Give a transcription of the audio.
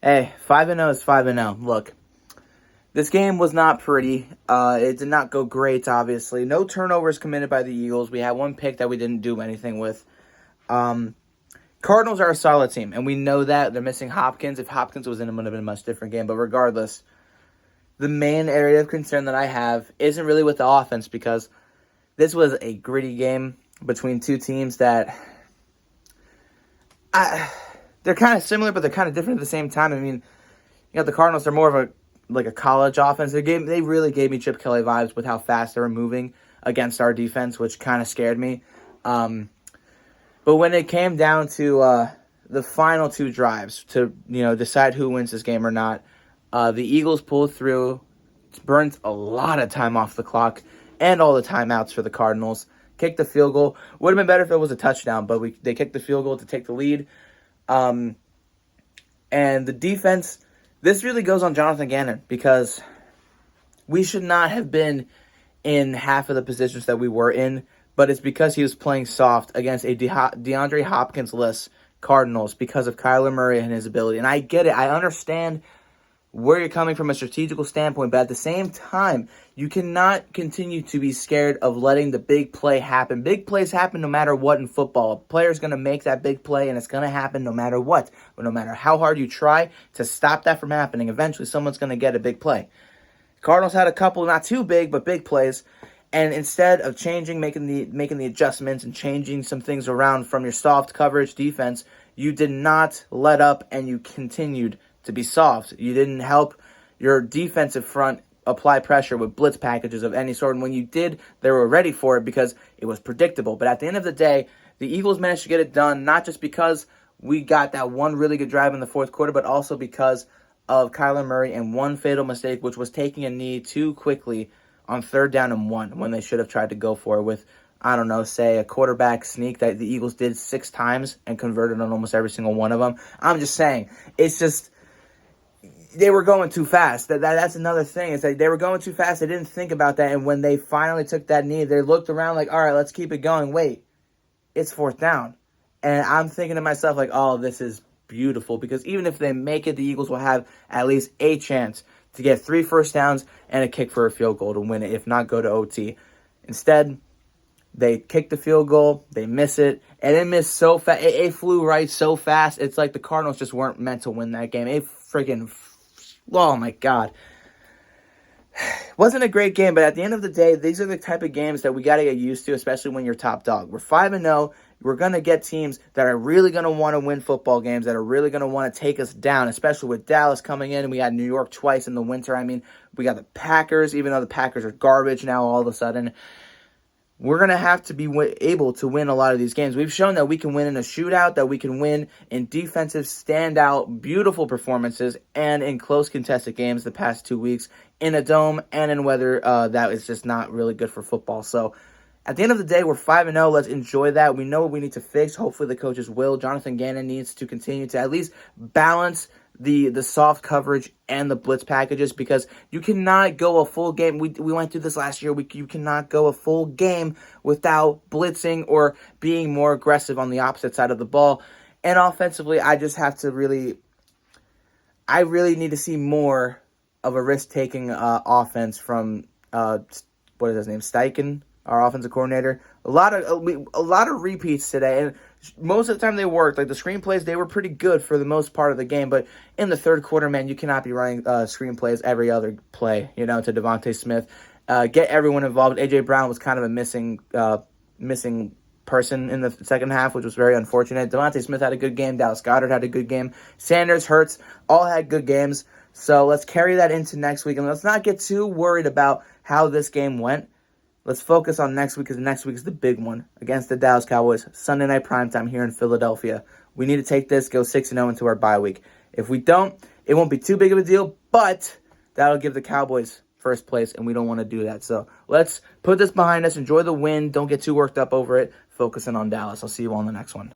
Hey, 5-0 is 5-0. Look, this game was not pretty. It did not go great, obviously. No turnovers committed by the Eagles. We had one pick that we didn't do anything with. Cardinals are a solid team, and we know that. They're missing Hopkins. If Hopkins was in, it would have been a much different game. But regardless, the main area of concern that I have isn't really with the offense, because this was a gritty game between two teams that they're kind of similar, but they're kind of different at the same time. I mean, you got the Cardinals. They're more of a college offense. They really gave me Chip Kelly vibes with how fast they were moving against our defense, which kind of scared me. But when it came down to the final two drives to decide who wins this game or not, the Eagles pulled through, burnt a lot of time off the clock, and all the timeouts for the Cardinals. Kicked the field goal. Would have been better if it was a touchdown, but they kicked the field goal to take the lead. And the defense, this really goes on Jonathan Gannon, because we should not have been in half of the positions that we were in, but it's because he was playing soft against a DeAndre Hopkins-less Cardinals because of Kyler Murray and his ability. And I get it. I understand where you're coming from a strategical standpoint, but at the same time, you cannot continue to be scared of letting the big play happen. Big plays happen no matter what in football. A player's going to make that big play, and it's going to happen no matter what. But no matter how hard you try to stop that from happening, eventually someone's going to get a big play. Cardinals had a couple, not too big, but big plays. And instead of changing, making the adjustments and changing some things around from your soft coverage defense, you did not let up, and you continued to be soft. You didn't help your defensive front apply pressure with blitz packages of any sort. And when you did, they were ready for it because it was predictable. But at the end of the day, the Eagles managed to get it done, not just because we got that one really good drive in the fourth quarter, but also because of Kyler Murray and one fatal mistake, which was taking a knee too quickly on 3rd down and 1 when they should have tried to go for it with, I don't know, say a quarterback sneak that the Eagles did 6 times and converted on almost every single one of them. I'm just saying, it's just, they were going too fast. That's another thing. It's like they were going too fast. They didn't think about that. And when they finally took that knee, they looked around like, all right, let's keep it going. Wait, it's 4th down. And I'm thinking to myself like, oh, this is beautiful. Because even if they make it, the Eagles will have at least a chance to get 3 first downs and a kick for a field goal to win it, if not go to OT. Instead, they kick the field goal, they miss it, and it missed so fast. It flew right so fast. It's like the Cardinals just weren't meant to win that game. It freaking, oh my God. Wasn't a great game, but at the end of the day, these are the type of games that we got to get used to, especially when you're top dog. We're 5-0. We're going to get teams that are really going to want to win football games, that are really going to want to take us down, especially with Dallas coming in. And we had New York twice in the winter. I mean, we got the Packers, even though the Packers are garbage now all of a sudden. We're going to have to be able to win a lot of these games. We've shown that we can win in a shootout, that we can win in defensive standout, beautiful performances, and in close contested games the past 2 weeks in a dome and in weather that is just not really good for football. So at the end of the day, we're 5-0. Let's enjoy that. We know what we need to fix. Hopefully the coaches will. Jonathan Gannon needs to continue to at least balance the soft coverage and the blitz packages, because you cannot go a full game. We went through this last year. You cannot go a full game without blitzing or being more aggressive on the opposite side of the ball. And offensively, I really need to see more of a risk-taking offense from what is his name, Steichen, our offensive coordinator. A lot of repeats today, and most of the time they worked. Like the screenplays, they were pretty good for the most part of the game. But in the third quarter, man, you cannot be running screenplays every other play, to Devontae Smith. Get everyone involved. A.J. Brown was kind of a missing person in the second half, which was very unfortunate. Devontae Smith had a good game. Dallas Goedert had a good game. Sanders, Hurts, all had good games. So let's carry that into next week. And let's not get too worried about how this game went. Let's focus on next week, because next week is the big one against the Dallas Cowboys. Sunday night primetime here in Philadelphia. We need to take this, go 6-0 into our bye week. If we don't, it won't be too big of a deal, but that'll give the Cowboys first place, and we don't want to do that. So let's put this behind us. Enjoy the win. Don't get too worked up over it. Focusing on Dallas. I'll see you all in the next one.